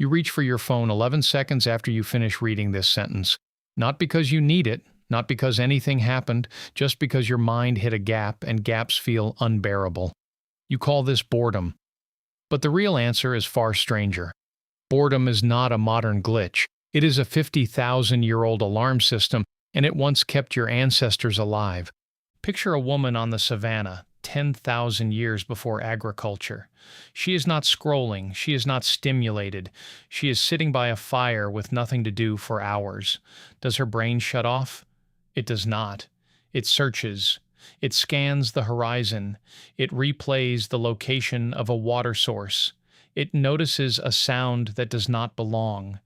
You reach for your phone 11 seconds after you finish reading this sentence. Not because you need it, not because anything happened, just because your mind hit a gap and gaps feel unbearable. You call this boredom. But the real answer is far stranger. Boredom is not a modern glitch. It is a 50,000-year-old alarm system, and it once kept your ancestors alive. Picture a woman on the savannah, 10,000 years before agriculture. She is not scrolling, she is not stimulated. She is sitting by a fire with nothing to do for hours. Does her brain shut off? It does not. It searches. It scans the horizon. It replays the location of a water source. It notices a sound that does not belong.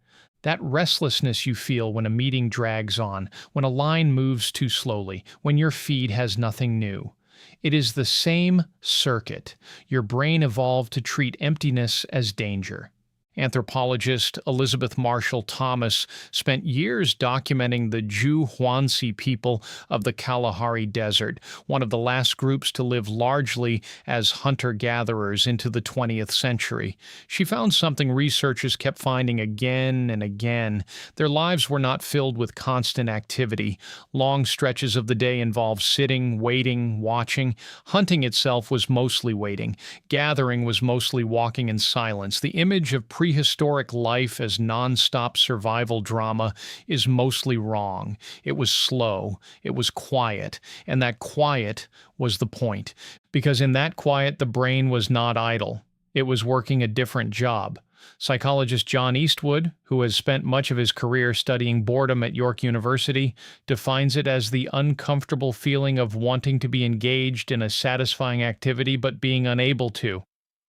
That restlessness you feel when a meeting drags on, when a line moves too slowly, when your feed has nothing new. It is the same circuit. Your brain evolved to treat emptiness as danger. Anthropologist Elizabeth Marshall Thomas spent years documenting the Juhuansi people of the Kalahari Desert, one of the last groups to live largely as hunter-gatherers into the 20th century. She found something researchers kept finding again and again. Their lives were not filled with constant activity. Long stretches of the day involved sitting, waiting, watching. Hunting itself was mostly waiting. Gathering was mostly walking in silence. The image of prehistoric life as non-stop survival drama is mostly wrong. It was slow, it was quiet, and that quiet was the point, because in that quiet the brain was not idle. It was working a different job. Psychologist John Eastwood, who has spent much of his career studying boredom at York University, defines it as the uncomfortable feeling of wanting to be engaged in a satisfying activity but being unable to.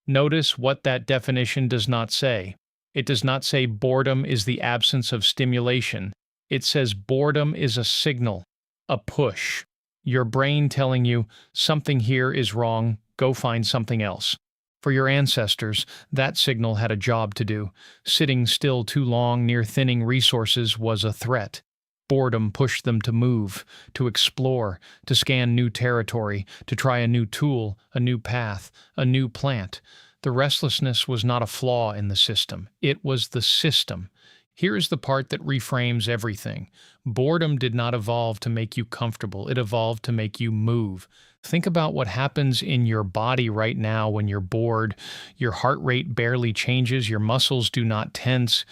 Notice what that definition does not say. It does not say boredom is the absence of stimulation. It says boredom is a signal, a push. Your brain telling you, something here is wrong, go find something else. For your ancestors, that signal had a job to do. Sitting still too long near thinning resources was a threat. Boredom pushed them to move, to explore, to scan new territory, to try a new tool, a new path, a new plant. The restlessness was not a flaw in the system. It was the system. Here is the part that reframes everything. Boredom did not evolve to make you comfortable. It evolved to make you move. Think about what happens in your body right now when you're bored. Your heart rate barely changes, your muscles do not tense,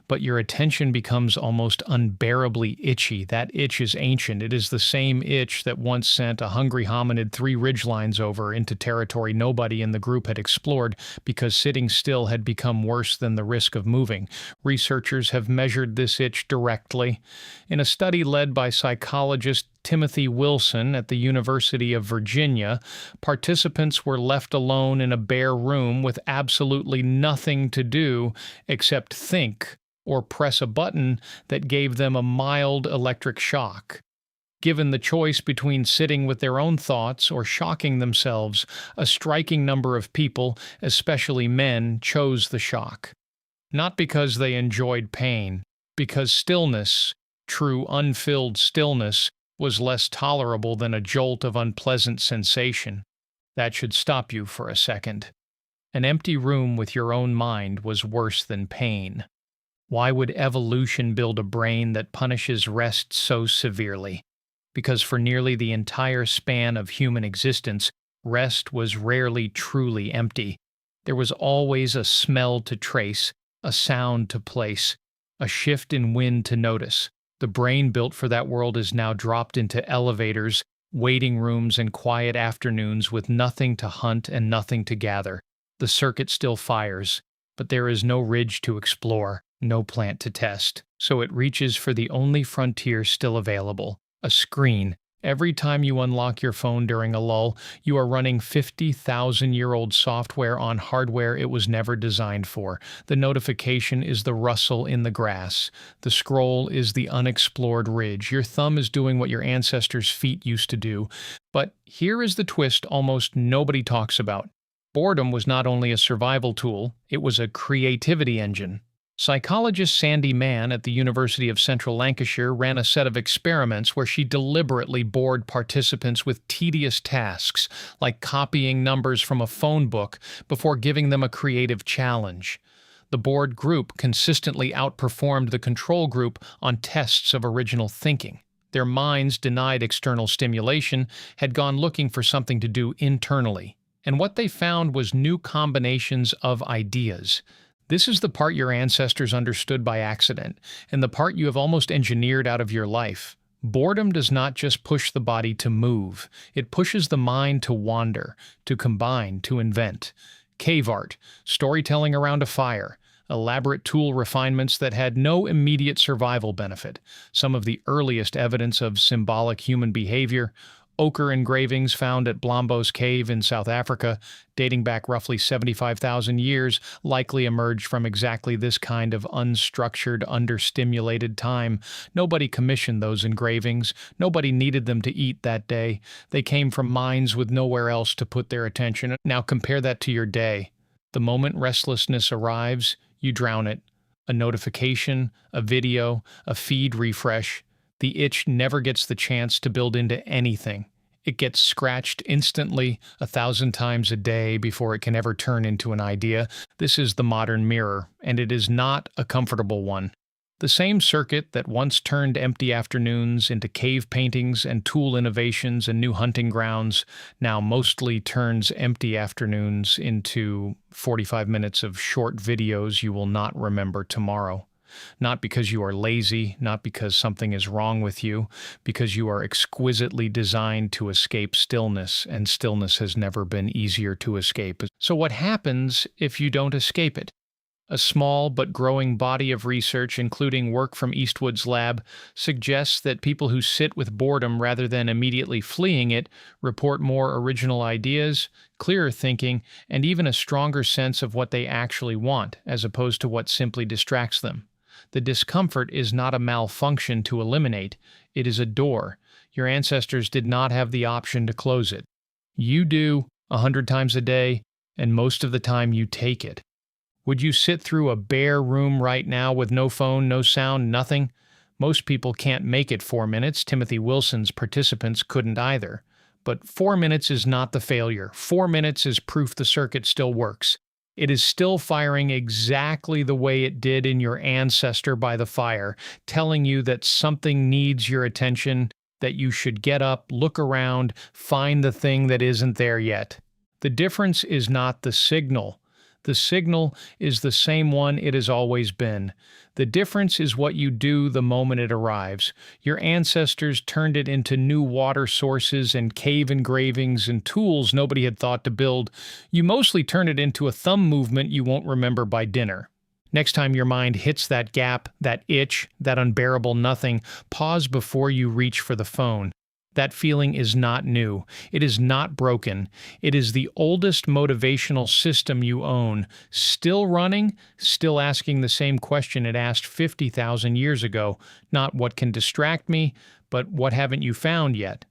but your attention becomes almost unbearably itchy. That itch is ancient. It is the same itch that once sent a hungry hominid 3 ridgelines over into territory nobody in the group had explored because sitting still had become worse than the risk of moving. Researchers have measured this itch directly. In a study led by psychologist Timothy Wilson at the University of Virginia, participants were left alone in a bare room with absolutely nothing to do except think or press a button that gave them a mild electric shock. Given the choice between sitting with their own thoughts or shocking themselves, a striking number of people, especially men, chose the shock. Not because they enjoyed pain, because stillness, true unfilled stillness, was less tolerable than a jolt of unpleasant sensation. That should stop you for a second. An empty room with your own mind was worse than pain. Why would evolution build a brain that punishes rest so severely? Because for nearly the entire span of human existence, rest was rarely truly empty. There was always a smell to trace, a sound to place, a shift in wind to notice. The brain built for that world is now dropped into elevators, waiting rooms, and quiet afternoons with nothing to hunt and nothing to gather. The circuit still fires, but there is no ridge to explore, no plant to test. So it reaches for the only frontier still available, a screen. Every time you unlock your phone during a lull, you are running 50,000-year-old software on hardware it was never designed for. The notification is the rustle in the grass. The scroll is the unexplored ridge. Your thumb is doing what your ancestors' feet used to do. But here is the twist almost nobody talks about. Boredom was not only a survival tool, it was a creativity engine. Psychologist Sandy Mann at the University of Central Lancashire ran a set of experiments where she deliberately bored participants with tedious tasks, like copying numbers from a phone book, before giving them a creative challenge. The bored group consistently outperformed the control group on tests of original thinking. Their minds, denied external stimulation, had gone looking for something to do internally. And what they found was new combinations of ideas. This is the part your ancestors understood by accident, and the part you have almost engineered out of your life. Boredom does not just push the body to move, it pushes the mind to wander, to combine, to invent. Cave art, storytelling around a fire, elaborate tool refinements that had no immediate survival benefit, some of the earliest evidence of symbolic human behavior, ochre engravings found at Blombos Cave in South Africa, dating back roughly 75,000 years, likely emerged from exactly this kind of unstructured, understimulated time. Nobody commissioned those engravings. Nobody needed them to eat that day. They came from minds with nowhere else to put their attention. Now compare that to your day. The moment restlessness arrives, you drown it. A notification, a video, a feed refresh. The itch never gets the chance to build into anything. It gets scratched instantly 1,000 times a day before it can ever turn into an idea. This is the modern mirror, and it is not a comfortable one. The same circuit that once turned empty afternoons into cave paintings and tool innovations and new hunting grounds now mostly turns empty afternoons into 45 minutes of short videos you will not remember tomorrow. Not because you are lazy, not because something is wrong with you, because you are exquisitely designed to escape stillness, and stillness has never been easier to escape. So what happens if you don't escape it? A small but growing body of research, including work from Eastwood's lab, suggests that people who sit with boredom rather than immediately fleeing it report more original ideas, clearer thinking, and even a stronger sense of what they actually want, as opposed to what simply distracts them. The discomfort is not a malfunction to eliminate, it is a door. Your ancestors did not have the option to close it. You do, 100 times a day, and most of the time you take it. Would you sit through a bare room right now with no phone, no sound, nothing? Most people can't make it 4 minutes. Timothy Wilson's participants couldn't either. But 4 minutes is not the failure. 4 minutes is proof the circuit still works. It is still firing exactly the way it did in your ancestor by the fire, telling you that something needs your attention, that you should get up, look around, find the thing that isn't there yet. The difference is not the signal. The signal is the same one it has always been. The difference is what you do the moment it arrives. Your ancestors turned it into new water sources and cave engravings and tools nobody had thought to build. You mostly turn it into a thumb movement you won't remember by dinner. Next time your mind hits that gap, that itch, that unbearable nothing, pause before you reach for the phone. That feeling is not new. It is not broken. It is the oldest motivational system you own, still running, still asking the same question it asked 50,000 years ago. Not what can distract me, but what haven't you found yet?